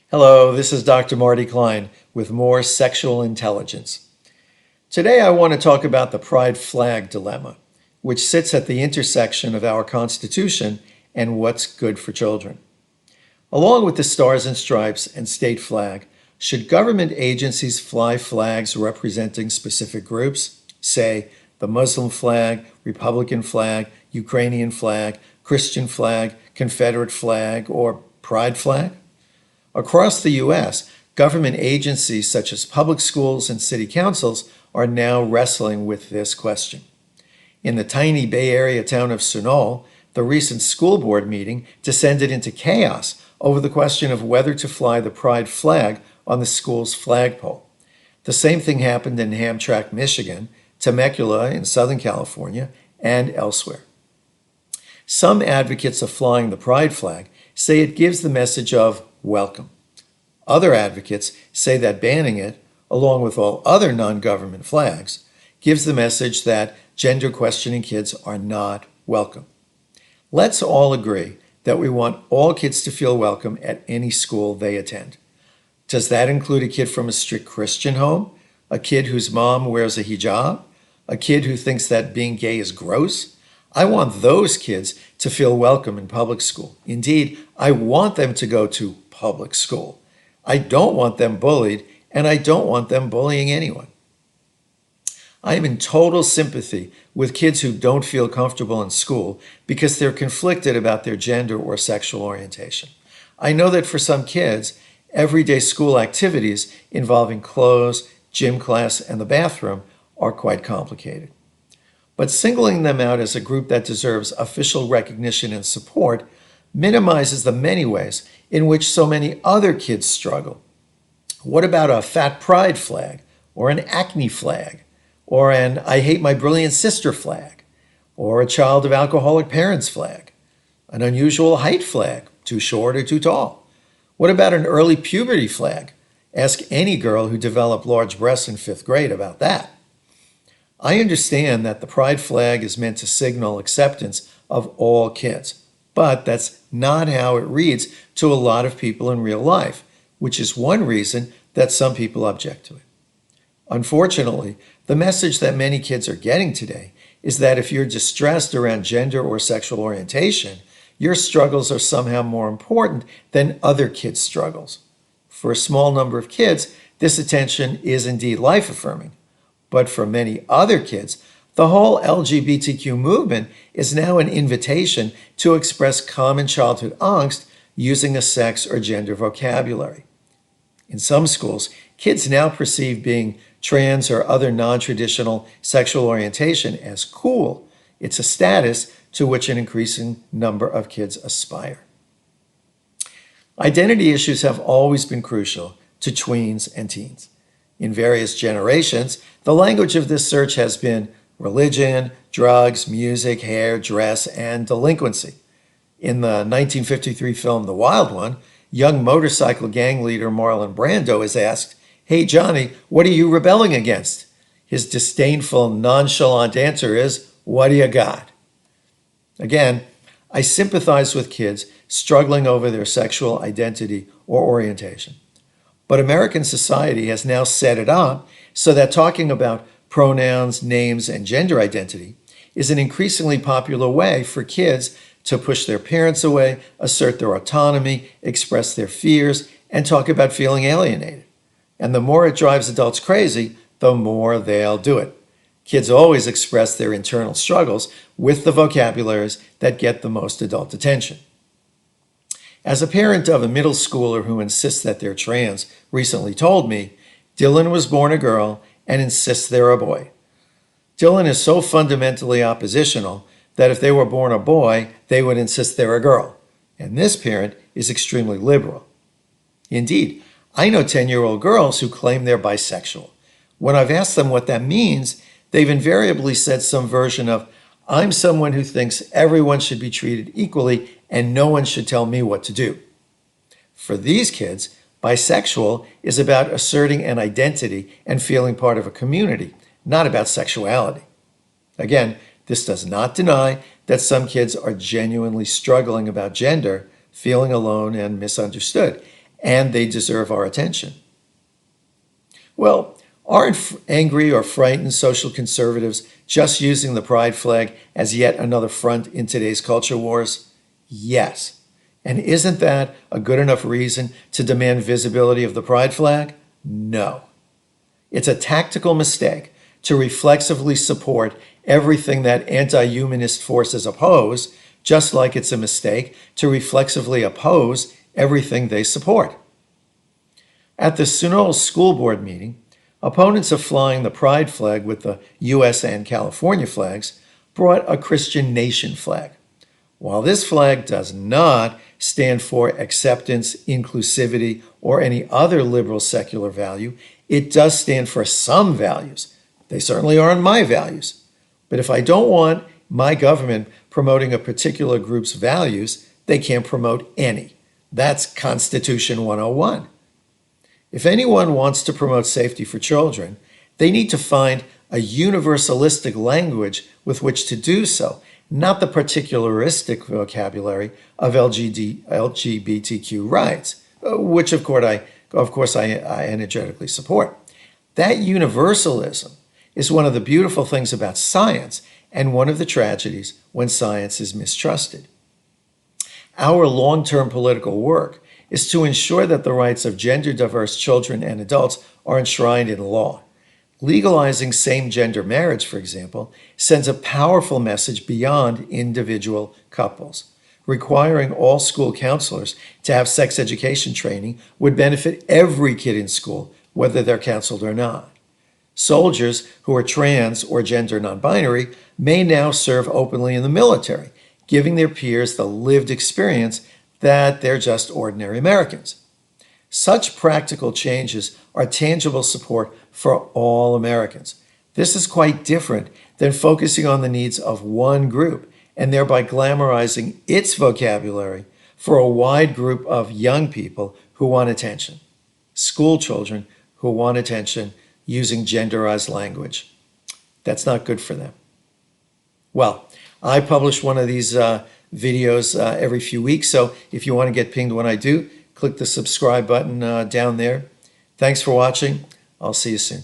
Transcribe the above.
Hello, this is Dr. Marty Klein with more sexual intelligence. Today I want to talk about the pride flag dilemma, which sits at the intersection of our Constitution and what's good for children. Along with the stars and stripes and state flag, should government agencies fly flags representing specific groups, say the Muslim flag, Republican flag, Ukrainian flag, Christian flag, Confederate flag, or pride flag? Across the U.S., government agencies such as public schools and city councils are now wrestling with this question. In the tiny Bay Area town of Sunol, the recent school board meeting descended into chaos over the question of whether to fly the pride flag on the school's flagpole. The same thing happened in Hamtramck, Michigan, Temecula in Southern California, and elsewhere. Some advocates of flying the pride flag say it gives the message of welcome. Other advocates say that banning it, along with all other non-government flags, gives the message that gender-questioning kids are not welcome. Let's all agree that we want all kids to feel welcome at any school they attend. Does that include a kid from a strict Christian home? A kid whose mom wears a hijab? A kid who thinks that being gay is gross? I want those kids to feel welcome in public school. Indeed, I want them to go to public school. I don't want them bullied, and I don't want them bullying anyone. I am in total sympathy with kids who don't feel comfortable in school because they're conflicted about their gender or sexual orientation. I know that for some kids, everyday school activities involving clothes, gym class, and the bathroom are quite complicated. But singling them out as a group that deserves official recognition and support minimizes the many ways in which so many other kids struggle. What about a fat pride flag, or an acne flag, or an I hate my brilliant sister flag, or a child of alcoholic parents flag, an unusual height flag, too short or too tall? What about an early puberty flag? Ask any girl who developed large breasts in fifth grade about that. I understand that the pride flag is meant to signal acceptance of all kids, but that's not how it reads to a lot of people in real life, which is one reason that some people object to it. Unfortunately, the message that many kids are getting today is that if you're distressed around gender or sexual orientation, your struggles are somehow more important than other kids' struggles. For a small number of kids, this attention is indeed life-affirming. But for many other kids, the whole LGBTQ movement is now an invitation to express common childhood angst using a sex or gender vocabulary. In some schools, kids now perceive being trans or other non-traditional sexual orientation as cool. It's a status to which an increasing number of kids aspire. Identity issues have always been crucial to tweens and teens. In various generations, the language of this search has been religion, drugs, music, hair, dress, and delinquency. In the 1953 film The Wild One, young motorcycle gang leader Marlon Brando is asked, "Hey Johnny, what are you rebelling against?" His disdainful, nonchalant answer is, "What do you got?" Again, I sympathize with kids struggling over their sexual identity or orientation. But American society has now set it up so that talking about pronouns, names, and gender identity is an increasingly popular way for kids to push their parents away, assert their autonomy, express their fears, and talk about feeling alienated. And the more it drives adults crazy, the more they'll do it. Kids always express their internal struggles with the vocabularies that get the most adult attention. As a parent of a middle schooler who insists that they're trans recently told me, Dylan was born a girl and insists they're a boy. Dylan is so fundamentally oppositional that if they were born a boy, they would insist they're a girl. And this parent is extremely liberal. Indeed, I know 10-year-old girls who claim they're bisexual. When I've asked them what that means, they've invariably said some version of, "I'm someone who thinks everyone should be treated equally and no one should tell me what to do." For these kids, bisexual is about asserting an identity and feeling part of a community, not about sexuality. Again, this does not deny that some kids are genuinely struggling about gender, feeling alone and misunderstood. and they deserve our attention. Well, aren't angry or frightened social conservatives just using the pride flag as yet another front in today's culture wars? Yes. And isn't that a good enough reason to demand visibility of the pride flag? No. It's a tactical mistake to reflexively support everything that anti-humanist forces oppose, just like it's a mistake to reflexively oppose everything they support. At the Sunol School Board meeting, opponents of flying the pride flag with the U.S. and California flags brought a Christian nation flag. While this flag does not stand for acceptance, inclusivity, or any other liberal secular value, it does stand for some values. They certainly aren't my values. But if I don't want my government promoting a particular group's values, they can't promote any. That's Constitution 101. If anyone wants to promote safety for children, they need to find a universalistic language with which to do so, not the particularistic vocabulary of LGBTQ rights, which of course I energetically support. That universalism is one of the beautiful things about science and one of the tragedies when science is mistrusted. Our long-term political work is to ensure that the rights of gender-diverse children and adults are enshrined in law. Legalizing same-gender marriage, for example, sends a powerful message beyond individual couples. Requiring all school counselors to have sex education training would benefit every kid in school, whether they're counseled or not. Soldiers who are trans or gender non-binary may now serve openly in the military, giving their peers the lived experience that they're just ordinary Americans. Such practical changes are tangible support for all Americans. This is quite different than focusing on the needs of one group and thereby glamorizing its vocabulary for a wide group of young people who want attention, school children who want attention using genderized language. That's not good for them. Well, I publish one of these videos every few weeks, so if you want to get pinged when I do, click the subscribe button down there. Thanks for watching. I'll see you soon.